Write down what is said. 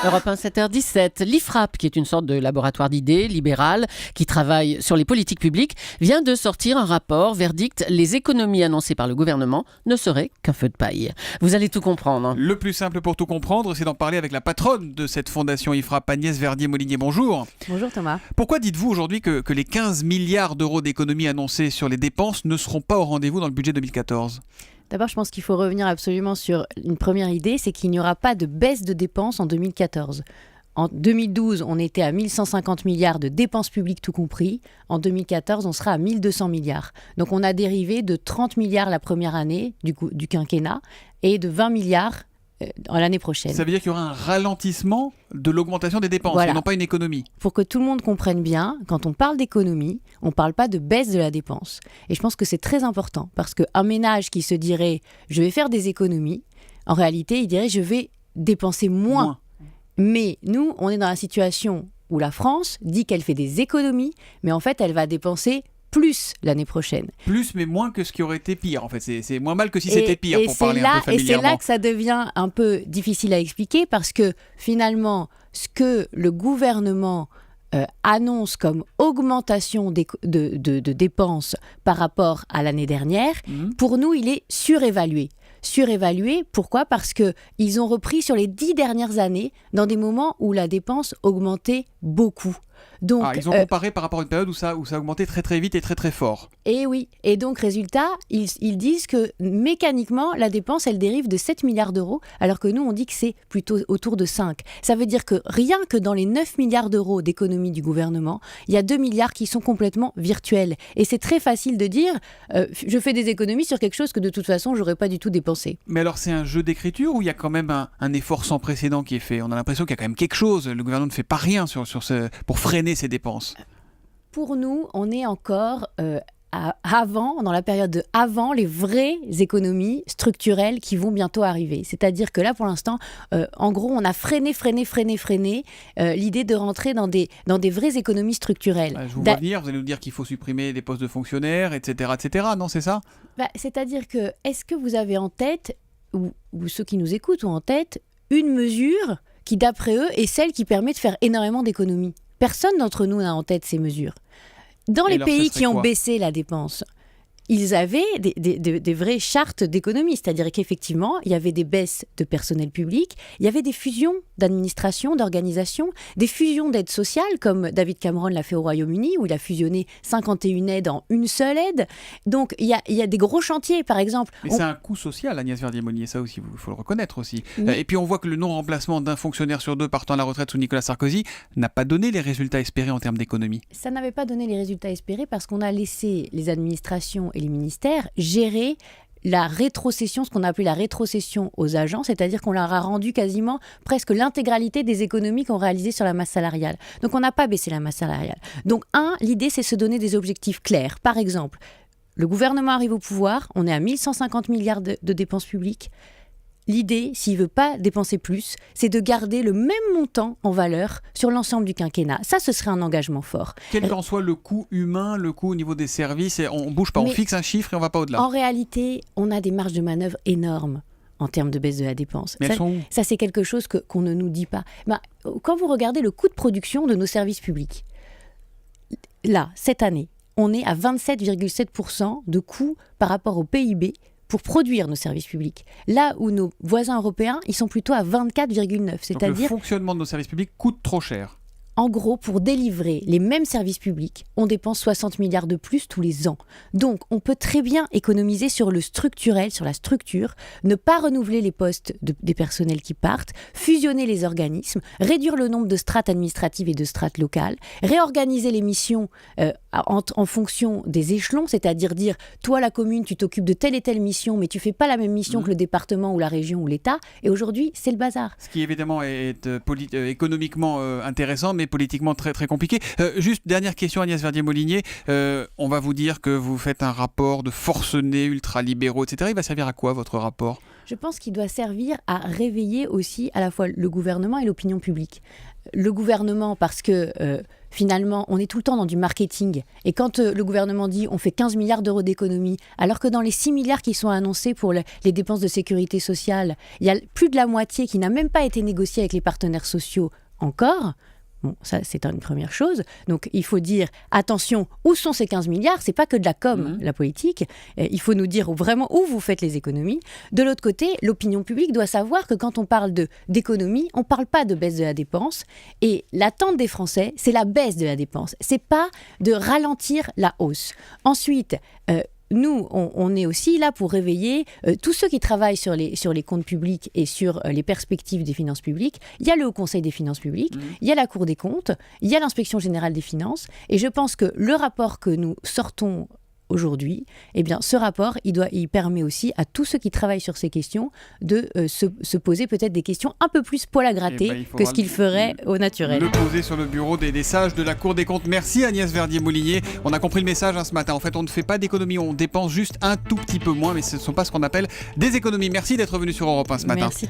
Europe 1, 7h17, l'IFRAP, qui est une sorte de laboratoire d'idées libéral qui travaille sur les politiques publiques, vient de sortir un rapport. Verdict, les économies annoncées par le gouvernement ne seraient qu'un feu de paille. Vous allez tout comprendre. Le plus simple pour tout comprendre, c'est d'en parler avec la patronne de cette fondation IFRAP, Agnès Verdier-Molinier. Bonjour. Bonjour Thomas. Pourquoi dites-vous aujourd'hui que les 15 milliards d'euros d'économies annoncées sur les dépenses ne seront pas au rendez-vous dans le budget 2014 ? D'abord, je pense qu'il faut revenir absolument sur une première idée, c'est qu'il n'y aura pas de baisse de dépenses en 2014. En 2012, on était à 1150 milliards de dépenses publiques tout compris. En 2014, on sera à 1200 milliards. Donc on a dérivé de 30 milliards la première année du quinquennat et de 20 milliards l'année prochaine. Ça veut dire qu'il y aura un ralentissement de l'augmentation des dépenses, voilà. Et non pas une économie. Pour que tout le monde comprenne bien, quand on parle d'économie, on ne parle pas de baisse de la dépense. Et je pense que c'est très important, parce qu'un ménage qui se dirait « je vais faire des économies », en réalité, il dirait « je vais dépenser moins ». Mais nous, on est dans la situation où la France dit qu'elle fait des économies, mais en fait, elle va dépenser plus l'année prochaine. Plus, mais moins que ce qui aurait été pire. En fait, c'est moins mal que si c'était pire, pour parler un peu familièrement. Et c'est là que ça devient un peu difficile à expliquer, parce que finalement, ce que le gouvernement annonce comme augmentation de dépenses par rapport à l'année dernière, pour nous, il est surévalué. Surévalué, pourquoi ? Parce qu'ils ont repris sur les 10 dernières années dans des moments où la dépense augmentait beaucoup. Donc, ils ont comparé par rapport à une période où ça a augmenté très très vite et très très fort. Et oui, et donc résultat, ils disent que mécaniquement, la dépense, elle dérive de 7 milliards d'euros, alors que nous, on dit que c'est plutôt autour de 5. Ça veut dire que rien que dans les 9 milliards d'euros d'économie du gouvernement, il y a 2 milliards qui sont complètement virtuels. Et c'est très facile de dire, je fais des économies sur quelque chose que de toute façon, j'aurais pas du tout dépensé. Mais alors, c'est un jeu d'écriture ou il y a quand même un effort sans précédent qui est fait ? On a l'impression qu'il y a quand même quelque chose. Le gouvernement ne fait pas rien pour freiner ses dépenses. Pour nous, on est encore dans la période de avant les vraies économies structurelles qui vont bientôt arriver. C'est-à-dire que là, pour l'instant, en gros, on a freiné l'idée de rentrer dans des vraies économies structurelles. Je vous vois venir, vous allez nous dire qu'il faut supprimer des postes de fonctionnaires, etc. Non, c'est ça ? C'est-à-dire que, est-ce que vous avez en tête, ou ceux qui nous écoutent ont en tête, une mesure qui, d'après eux, est celle qui permet de faire énormément d'économies ? Personne d'entre nous n'a en tête ces mesures. Dans les pays qui ont baissé la dépense, ils avaient des vraies chartes d'économie, c'est-à-dire qu'effectivement, il y avait des baisses de personnel public, il y avait des fusions d'administration, d'organisation, des fusions d'aides sociales, comme David Cameron l'a fait au Royaume-Uni, où il a fusionné 51 aides en une seule aide. Donc, il y a des gros chantiers, par exemple. Mais c'est un coût social, Agnès Verdier-Molinier, ça aussi, il faut le reconnaître aussi. Et puis, on voit que le non-remplacement d'un fonctionnaire sur deux partant à la retraite sous Nicolas Sarkozy n'a pas donné les résultats espérés en termes d'économie. Ça n'avait pas donné les résultats espérés parce qu'on a laissé les administrations et les ministères gérer la rétrocession, ce qu'on a appelé la rétrocession aux agents, c'est-à-dire qu'on leur a rendu quasiment presque l'intégralité des économies qu'on réalisait sur la masse salariale. Donc on n'a pas baissé la masse salariale. Donc l'idée c'est se donner des objectifs clairs. Par exemple, le gouvernement arrive au pouvoir, on est à 1150 milliards de dépenses publiques. L'idée, s'il ne veut pas dépenser plus, c'est de garder le même montant en valeur sur l'ensemble du quinquennat. Ça, ce serait un engagement fort. Quel qu'en soit le coût humain, le coût au niveau des services, on ne bouge pas, on fixe un chiffre et on ne va pas au-delà. En réalité, on a des marges de manœuvre énormes en termes de baisse de la dépense. Mais elles sont où ? Ça, c'est quelque chose qu'on ne nous dit pas. Quand vous regardez le coût de production de nos services publics, là, cette année, on est à 27,7% de coût par rapport au PIB pour produire nos services publics. Là où nos voisins européens, ils sont plutôt à 24,9. C'est-à-dire donc le fonctionnement de nos services publics coûte trop cher. En gros, pour délivrer les mêmes services publics, on dépense 60 milliards de plus tous les ans. Donc, on peut très bien économiser sur le structurel, sur la structure, ne pas renouveler les postes des personnels qui partent, fusionner les organismes, réduire le nombre de strates administratives et de strates locales, réorganiser les missions en fonction des échelons, c'est-à-dire dire, toi, la commune, tu t'occupes de telle et telle mission, mais tu fais pas la même mission que le département ou la région ou l'État. Et aujourd'hui, c'est le bazar. Ce qui, évidemment, est économiquement intéressant, mais politiquement très très compliqué. Juste dernière question, Agnès Verdier-Molinier, on va vous dire que vous faites un rapport de forcenés ultralibéraux, etc. Il va servir à quoi votre rapport ? Je pense qu'il doit servir à réveiller aussi à la fois le gouvernement et l'opinion publique. Le gouvernement, parce que finalement, on est tout le temps dans du marketing. Et quand le gouvernement dit on fait 15 milliards d'euros d'économies, alors que dans les 6 milliards qui sont annoncés pour les dépenses de sécurité sociale, il y a plus de la moitié qui n'a même pas été négociée avec les partenaires sociaux encore. Bon, ça, c'est une première chose. Donc, il faut dire, attention, où sont ces 15 milliards ? C'est pas que de la com, la politique. Il faut nous dire vraiment où vous faites les économies. De l'autre côté, l'opinion publique doit savoir que quand on parle d'économie, on parle pas de baisse de la dépense. Et l'attente des Français, c'est la baisse de la dépense. C'est pas de ralentir la hausse. Ensuite, nous, on est aussi là pour réveiller tous ceux qui travaillent sur les comptes publics et sur les perspectives des finances publiques. Il y a le Haut Conseil des finances publiques, il y a la Cour des comptes, il y a l'Inspection générale des finances. Et je pense que le rapport que nous sortons aujourd'hui, eh bien, ce rapport, il permet aussi à tous ceux qui travaillent sur ces questions de se poser peut-être des questions un peu plus poil à gratter que ce qu'ils feraient au naturel. Le poser sur le bureau des sages de la Cour des comptes. Merci Agnès Verdier-Molinier. On a compris le message ce matin. En fait, on ne fait pas d'économie, on dépense juste un tout petit peu moins, mais ce ne sont pas ce qu'on appelle des économies. Merci d'être venu sur Europe 1 ce matin. Merci.